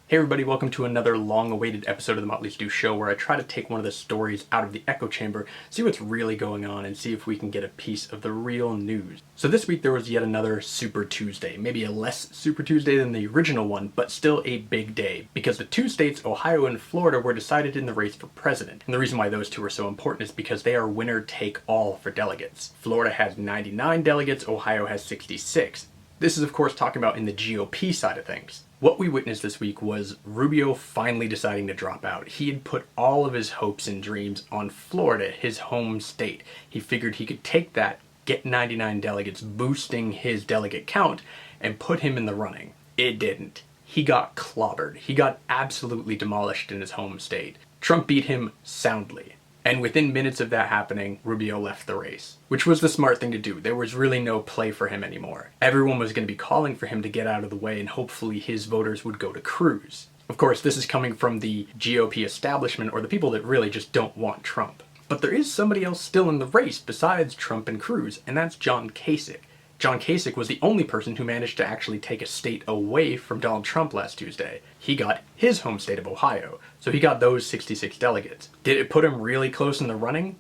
Hey everybody, welcome to another long-awaited episode of the Motley show where I try to take one of the stories out of the echo chamber, see what's really going on, and see if we can get a piece of the real news. So this week there was yet another Super Tuesday, maybe a less Super Tuesday than the original one, but still a big day, because the two states, Ohio and Florida, were decided in the race for president. And the reason why those two are so important is because they are winner-take-all for delegates. Florida has 99 delegates, Ohio has 66. This is of course talking about in the GOP side of things. What we witnessed this week was Rubio finally deciding to drop out. He had put all of his hopes and dreams on Florida, his home state. He figured he could take that, get 99 delegates, boosting his delegate count, and put him in the running. It didn't. He got clobbered. He got absolutely demolished in his home state. Trump beat him soundly. And within minutes of that happening, Rubio left the race, which was the smart thing to do. There was really no play for him anymore. Everyone was going to be calling for him to get out of the way, and hopefully his voters would go to Cruz. Of course, this is coming from the GOP establishment, or the people that really just don't want Trump. But there is somebody else still in the race besides Trump and Cruz, and that's John Kasich. John Kasich was the only person who managed to actually take a state away from Donald Trump last Tuesday. He got his home state of Ohio, so he got those 66 delegates. Did it put him really close in the running?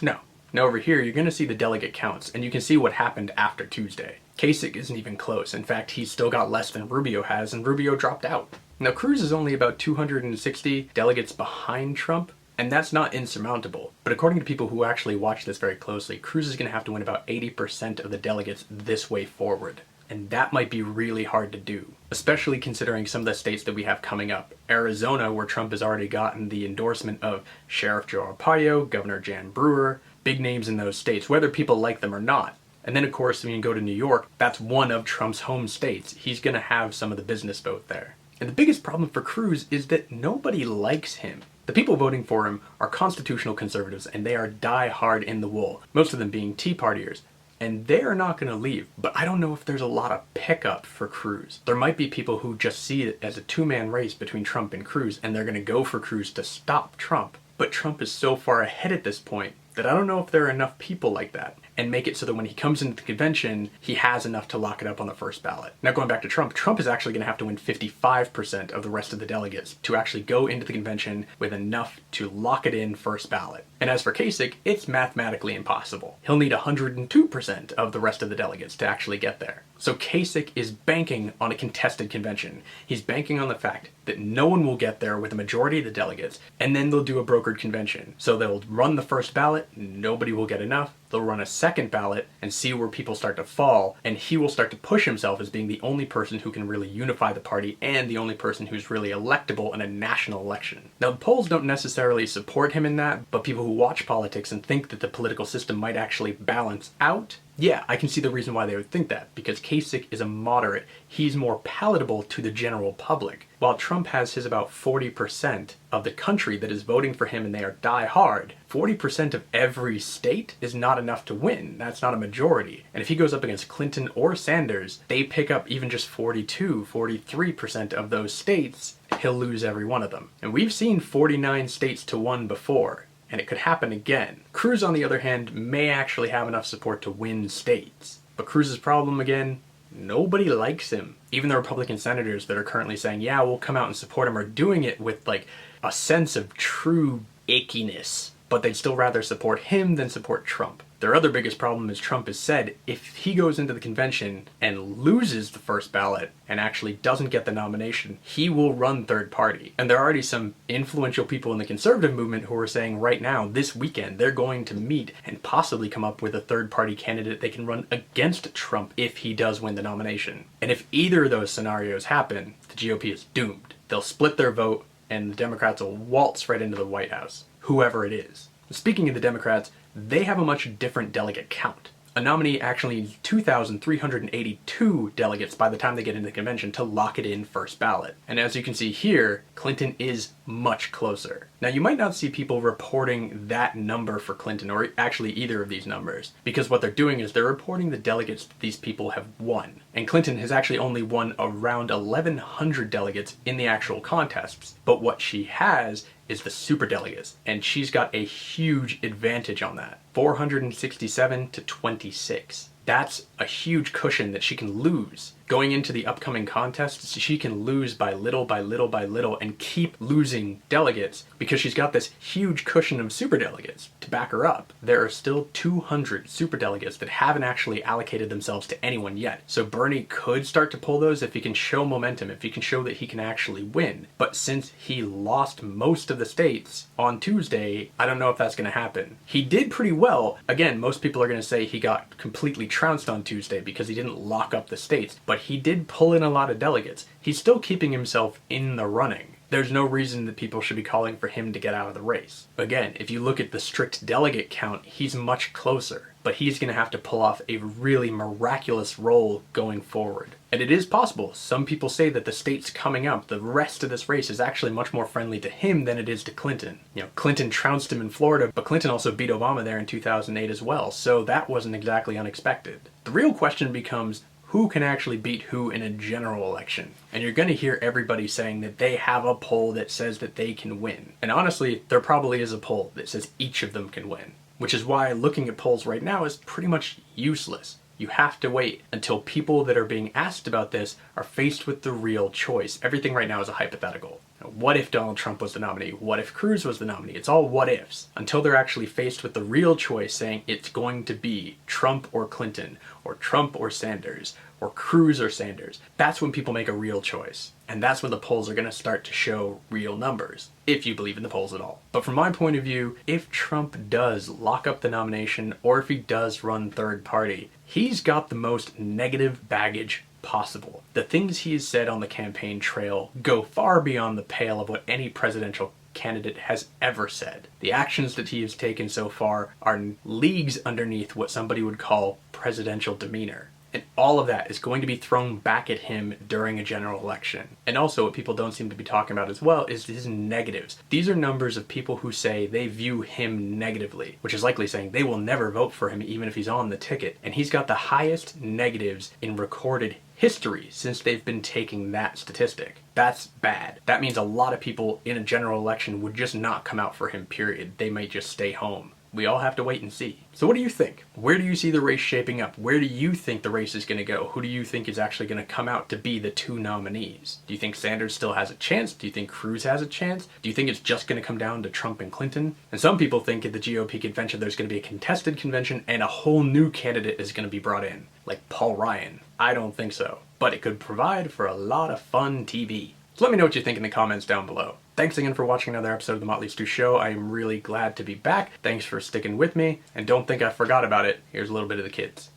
No. Now over here, you're going to see the delegate counts, and you can see what happened after Tuesday. Kasich isn't even close. In fact, he's still got less than Rubio has, and Rubio dropped out. Now Cruz is only about 260 delegates behind Trump, and that's not insurmountable. But according to people who actually watch this very closely, Cruz is going to have to win about 80% of the delegates this way forward. And that might be really hard to do, especially considering some of the states that we have coming up. Arizona, where Trump has already gotten the endorsement of Sheriff Joe Arpaio, Governor Jan Brewer, big names in those states, whether people like them or not. And then of course, when you go to New York, that's one of Trump's home states. He's going to have some of the business vote there. And the biggest problem for Cruz is that nobody likes him. The people voting for him are constitutional conservatives, and they are die-hard in the wool, most of them being Tea Partiers. And they are not going to leave, but I don't know if there's a lot of pickup for Cruz. There might be people who just see it as a two-man race between Trump and Cruz, and they're going to go for Cruz to stop Trump. But Trump is so far ahead at this point that I don't know if there are enough people like that, and make it so that when he comes into the convention, he has enough to lock it up on the first ballot. Now going back to Trump, Trump is actually going to have to win 55% of the rest of the delegates to actually go into the convention with enough to lock it in first ballot. And as for Kasich, it's mathematically impossible. He'll need 102% of the rest of the delegates to actually get there. So Kasich is banking on a contested convention. He's banking on the fact that no one will get there with a majority of the delegates, and then they'll do a brokered convention. So they'll run the first ballot, nobody will get enough, they'll run a second ballot and see where people start to fall, and he will start to push himself as being the only person who can really unify the party and the only person who's really electable in a national election. Now the polls don't necessarily support him in that, but people who watch politics and think that the political system might actually balance out, yeah, I can see the reason why they would think that, because Kasich is a moderate. He's more palatable to the general public. While Trump has his about 40% of the country that is voting for him and they are die-hard, 40% of every state is not enough to win. That's not a majority. And if he goes up against Clinton or Sanders, they pick up even just 42, 43% of those states, he'll lose every one of them. And we've seen 49 states to 1 before. And it could happen again. Cruz, on the other hand, may actually have enough support to win states. But Cruz's problem, again, nobody likes him. Even the Republican senators that are currently saying, yeah, we'll come out and support him, are doing it with, like, a sense of true ickiness. But they'd still rather support him than support Trump. Their other biggest problem is Trump has said if he goes into the convention and loses the first ballot and actually doesn't get the nomination, he will run third party. And there are already some influential people in the conservative movement who are saying right now, this weekend, they're going to meet and possibly come up with a third party candidate they can run against Trump if he does win the nomination. And if either of those scenarios happen, the GOP is doomed. They'll split their vote and the Democrats will waltz right into the White House, whoever it is. Speaking of the Democrats, they have a much different delegate count. A nominee actually needs 2,382 delegates by the time they get into the convention to lock it in first ballot. And as you can see here, Clinton is much closer. Now you might not see people reporting that number for Clinton, or actually either of these numbers, because what they're doing is they're reporting the delegates that these people have won. And Clinton has actually only won around 1,100 delegates in the actual contests, but what she has is the superdelegates, and she's got a huge advantage on that. 467 to 26. That's a huge cushion that she can lose. Going into the upcoming contests, she can lose by little by little by little and keep losing delegates because she's got this huge cushion of superdelegates to back her up. There are still 200 superdelegates that haven't actually allocated themselves to anyone yet. So Bernie could start to pull those if he can show momentum, if he can show that he can actually win. But since he lost most of the states on Tuesday, I don't know if that's going to happen. He did pretty well. Again, most people are going to say he got completely trounced on Tuesday because he didn't lock up the states, but he did pull in a lot of delegates. He's still keeping himself in the running. There's no reason that people should be calling for him to get out of the race. Again, if you look at the strict delegate count, he's much closer, but he's going to have to pull off a really miraculous role going forward. And it is possible. Some people say that the states coming up, the rest of this race, is actually much more friendly to him than it is to Clinton. You know, Clinton trounced him in Florida, but Clinton also beat Obama there in 2008 as well, so that wasn't exactly unexpected. The real question becomes, who can actually beat who in a general election? And you're going to hear everybody saying that they have a poll that says that they can win. And honestly, there probably is a poll that says each of them can win, which is why looking at polls right now is pretty much useless. You have to wait until people that are being asked about this are faced with the real choice. Everything right now is a hypothetical. What if Donald Trump was the nominee? What if Cruz was the nominee? It's all what ifs. Until they're actually faced with the real choice saying it's going to be Trump or Clinton, or Trump or Sanders, or Cruz or Sanders. That's when people make a real choice. And that's when the polls are going to start to show real numbers, if you believe in the polls at all. But from my point of view, if Trump does lock up the nomination, or if he does run third party, he's got the most negative baggage possible. The things he has said on the campaign trail go far beyond the pale of what any presidential candidate has ever said. The actions that he has taken so far are leagues underneath what somebody would call presidential demeanor. And all of that is going to be thrown back at him during a general election. And also what people don't seem to be talking about as well is his negatives. These are numbers of people who say they view him negatively, which is likely saying they will never vote for him even if he's on the ticket. And he's got the highest negatives in recorded history since they've been taking that statistic. That's bad. That means a lot of people in a general election would just not come out for him, period. They might just stay home. We all have to wait and see. So what do you think? Where do you see the race shaping up? Where do you think the race is going to go? Who do you think is actually going to come out to be the two nominees? Do you think Sanders still has a chance? Do you think Cruz has a chance? Do you think it's just going to come down to Trump and Clinton? And some people think at the GOP convention there's going to be a contested convention and a whole new candidate is going to be brought in, like Paul Ryan. I don't think so, but it could provide for a lot of fun TV. So let me know what you think in the comments down below. Thanks again for watching another episode of the Motley Stew Show. I am really glad to be back. Thanks for sticking with me, and don't think I forgot about it. Here's a little bit of the kids.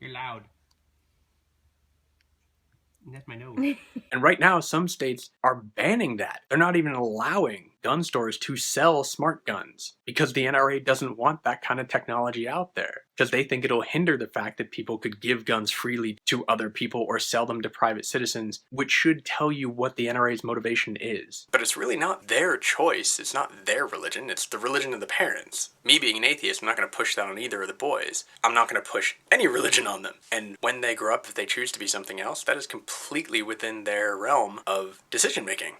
You're loud. That's my nose. And right now, some states are banning that. They're not even allowing gun stores to sell smart guns because the NRA doesn't want that kind of technology out there, because they think it'll hinder the fact that people could give guns freely to other people or sell them to private citizens, which should tell you what the NRA's motivation is. But it's really not their choice. It's not their religion. It's the religion of the parents. Me being an atheist, I'm not going to push that on either of the boys. I'm not going to push any religion on them. And when they grow up, if they choose to be something else, that is completely within their realm of decision making.